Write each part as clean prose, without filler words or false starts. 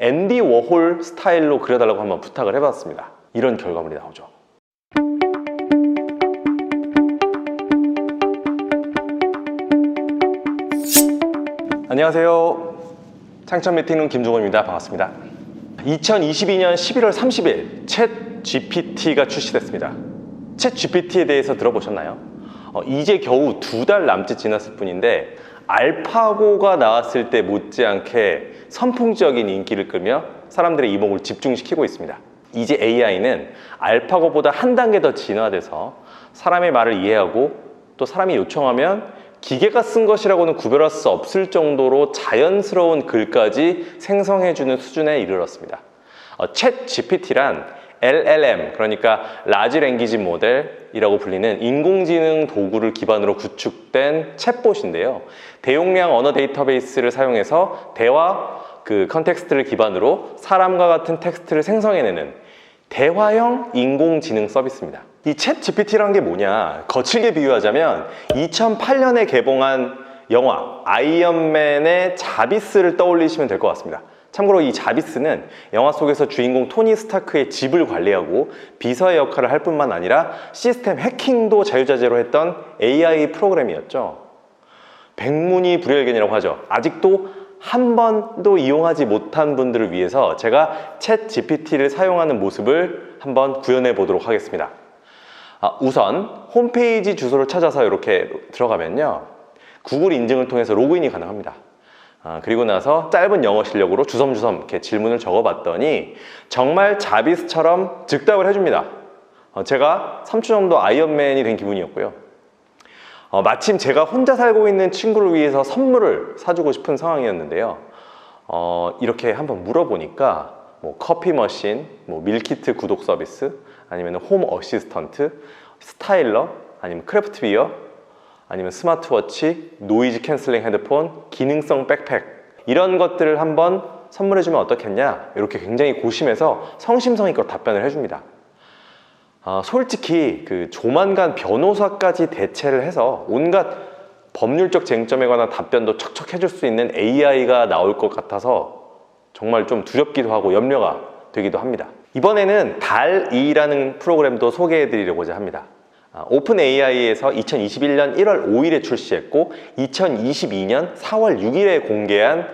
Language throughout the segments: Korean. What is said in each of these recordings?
앤디 워홀 스타일로 그려달라고 한번 부탁을 해봤습니다. 이런 결과물이 나오죠. 안녕하세요. 창천 미팅룸 김종호입니다. 반갑습니다. 2022년 11월 30일 챗 GPT가 출시됐습니다. 챗 GPT에 대해서 들어보셨나요? 이제 겨우 2달 남짓 지났을 뿐인데 알파고가 나왔을 때 못지않게 선풍적인 인기를 끌며 사람들의 이목을 집중시키고 있습니다. 이제 AI는 알파고보다 한 단계 더 진화돼서 사람의 말을 이해하고 또 사람이 요청하면 기계가 쓴 것이라고는 구별할 수 없을 정도로 자연스러운 글까지 생성해주는 수준에 이르렀습니다. 챗 GPT란 LLM, 그러니까 라지 랭귀지 모델이라고 불리는 인공지능 도구를 기반으로 구축된 챗봇인데요. 대용량 언어 데이터베이스를 사용해서 대화 컨텍스트를 기반으로 사람과 같은 텍스트를 생성해내는 대화형 인공지능 서비스입니다. 이 챗 GPT라는 게 뭐냐? 거칠게 비유하자면 2008년에 개봉한 영화 아이언맨의 자비스를 떠올리시면 될 것 같습니다. 참고로 이 자비스는 영화 속에서 주인공 토니 스타크의 집을 관리하고 비서의 역할을 할 뿐만 아니라 시스템 해킹도 자유자재로 했던 AI 프로그램이었죠. 백문이 불여일견이라고 하죠. 아직도 한 번도 이용하지 못한 분들을 위해서 제가 챗 GPT를 사용하는 모습을 한번 구현해 보도록 하겠습니다. 우선 홈페이지 주소를 찾아서 이렇게 들어가면요, 구글 인증을 통해서 로그인이 가능합니다. 그리고 나서 짧은 영어 실력으로 주섬주섬 이렇게 질문을 적어봤더니 정말 자비스처럼 즉답을 해줍니다. 제가 3초 정도 아이언맨이 된 기분이었고요. 마침 제가 혼자 살고 있는 친구를 위해서 선물을 사주고 싶은 상황이었는데요. 이렇게 한번 물어보니까 뭐 커피 머신, 뭐 밀키트 구독 서비스, 아니면 홈 어시스턴트, 스타일러, 아니면 크래프트 비어, 아니면 스마트워치, 노이즈 캔슬링 헤드폰, 기능성 백팩, 이런 것들을 한번 선물해주면 어떻겠냐, 이렇게 굉장히 고심해서 성심성의껏 답변을 해줍니다. 솔직히 조만간 변호사까지 대체를 해서 온갖 법률적 쟁점에 관한 답변도 척척 해줄 수 있는 AI가 나올 것 같아서 정말 좀 두렵기도 하고 염려가 되기도 합니다. 이번에는 달2라는 프로그램도 소개해 드리려고자 합니다. 오픈 AI에서 2021년 1월 5일에 출시했고 2022년 4월 6일에 공개한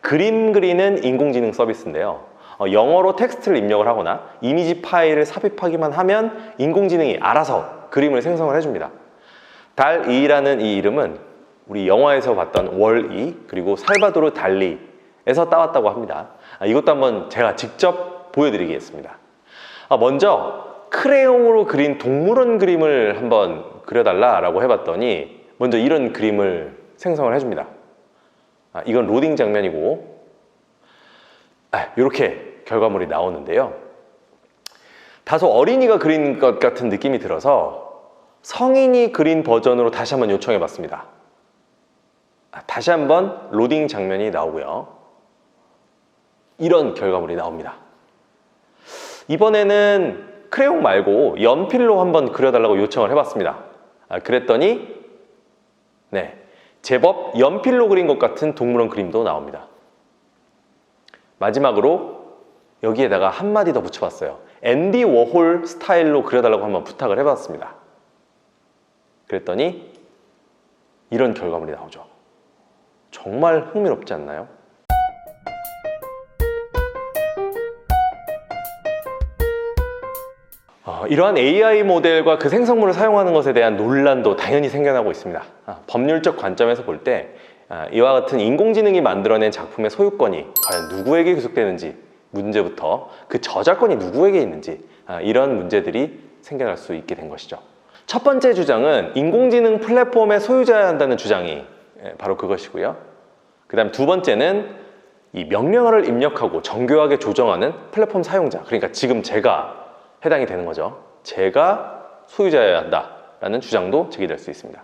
그림 그리는 인공지능 서비스인데요. 영어로 텍스트를 입력을 하거나 이미지 파일을 삽입하기만 하면 인공지능이 알아서 그림을 생성을 해줍니다. 달2라는 이 이름은 우리 영화에서 봤던 월이, 그리고 살바도르 달리에서 따왔다고 합니다. 이것도 한번 제가 직접 보여드리겠습니다. 먼저 크레용으로 그린 동물원 그림을 한번 그려달라고 해봤더니 먼저 이런 그림을 생성을 해줍니다. 이건 로딩 장면이고 이렇게 결과물이 나오는데요. 다소 어린이가 그린 것 같은 느낌이 들어서 성인이 그린 버전으로 다시 한번 요청해 봤습니다. 다시 한번 로딩 장면이 나오고요. 이런 결과물이 나옵니다. 이번에는 크레용 말고 연필로 한번 그려달라고 요청을 해봤습니다. 그랬더니 제법 연필로 그린 것 같은 동물원 그림도 나옵니다. 마지막으로 여기에다가 한마디 더 붙여봤어요. 앤디 워홀 스타일로 그려달라고 한번 부탁을 해봤습니다. 그랬더니 이런 결과물이 나오죠. 정말 흥미롭지 않나요? 이러한 AI 모델과 그 생성물을 사용하는 것에 대한 논란도 당연히 생겨나고 있습니다. 법률적 관점에서 볼 때 이와 같은 인공지능이 만들어낸 작품의 소유권이 과연 누구에게 귀속되는지 문제부터 그 저작권이 누구에게 있는지 이런 문제들이 생겨날 수 있게 된 것이죠. 첫 번째 주장은 인공지능 플랫폼의 소유자여야 한다는 주장이 바로 그것이고요. 그 다음 두 번째는 이 명령어를 입력하고 정교하게 조정하는 플랫폼 사용자, 그러니까 지금 제가 해당이 되는 거죠. 제가 소유자여야 한다라는 주장도 제기될 수 있습니다.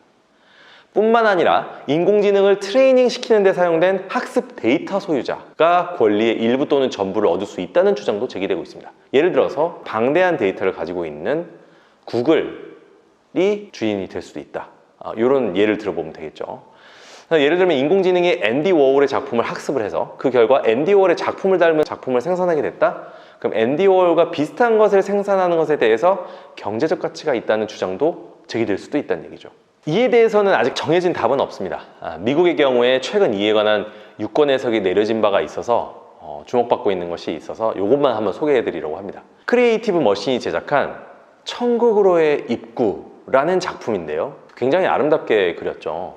뿐만 아니라 인공지능을 트레이닝 시키는 데 사용된 학습 데이터 소유자가 권리의 일부 또는 전부를 얻을 수 있다는 주장도 제기되고 있습니다. 예를 들어서 방대한 데이터를 가지고 있는 구글이 주인이 될 수도 있다. 이런 예를 들어보면 되겠죠. 예를 들면 인공지능이 앤디 워홀의 작품을 학습을 해서 그 결과 앤디 워홀의 작품을 닮은 작품을 생산하게 됐다? 그럼 앤디 워홀과 비슷한 것을 생산하는 것에 대해서 경제적 가치가 있다는 주장도 제기될 수도 있다는 얘기죠. 이에 대해서는 아직 정해진 답은 없습니다. 미국의 경우에 최근 이에 관한 유권 해석이 내려진 바가 있어서 주목받고 있는 것이 있어서 이것만 한번 소개해 드리려고 합니다. 크리에이티브 머신이 제작한 천국으로의 입구라는 작품인데요, 굉장히 아름답게 그렸죠.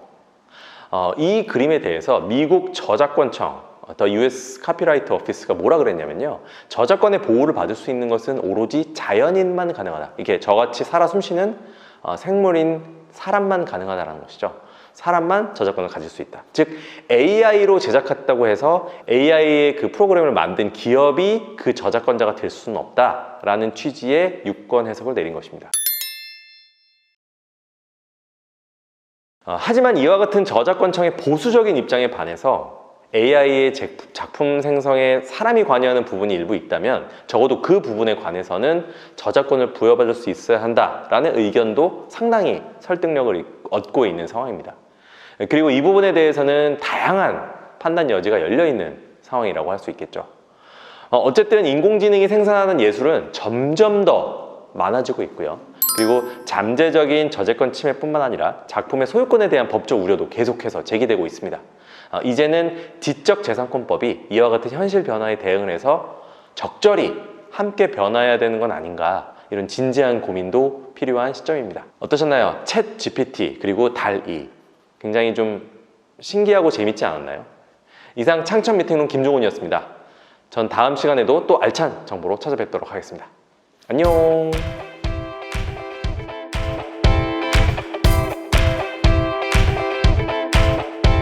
이 그림에 대해서 미국 저작권청 The US Copyright Office가 뭐라 그랬냐면요, 저작권의 보호를 받을 수 있는 것은 오로지 자연인만 가능하다. 이게 저같이 살아 숨쉬는 생물인 사람만 가능하다는 것이죠. 사람만 저작권을 가질 수 있다. 즉 AI로 제작했다고 해서 AI의 그 프로그램을 만든 기업이 그 저작권자가 될 수는 없다라는 취지의 유권 해석을 내린 것입니다. 하지만 이와 같은 저작권청의 보수적인 입장에 반해서 AI의 작품 생성에 사람이 관여하는 부분이 일부 있다면 적어도 그 부분에 관해서는 저작권을 부여받을 수 있어야 한다라는 의견도 상당히 설득력을 얻고 있는 상황입니다. 그리고 이 부분에 대해서는 다양한 판단 여지가 열려있는 상황이라고 할 수 있겠죠. 어쨌든 인공지능이 생산하는 예술은 점점 더 많아지고 있고요. 그리고 잠재적인 저작권 침해뿐만 아니라 작품의 소유권에 대한 법적 우려도 계속해서 제기되고 있습니다. 이제는 지적재산권법이 이와 같은 현실 변화에 대응을 해서 적절히 함께 변화해야 되는 건 아닌가, 이런 진지한 고민도 필요한 시점입니다. 어떠셨나요? 챗 GPT 그리고 달2 굉장히 좀 신기하고 재밌지 않았나요? 이상 창천 미팅룸 김종훈이었습니다. 전 다음 시간에도 또 알찬 정보로 찾아뵙도록 하겠습니다. 안녕.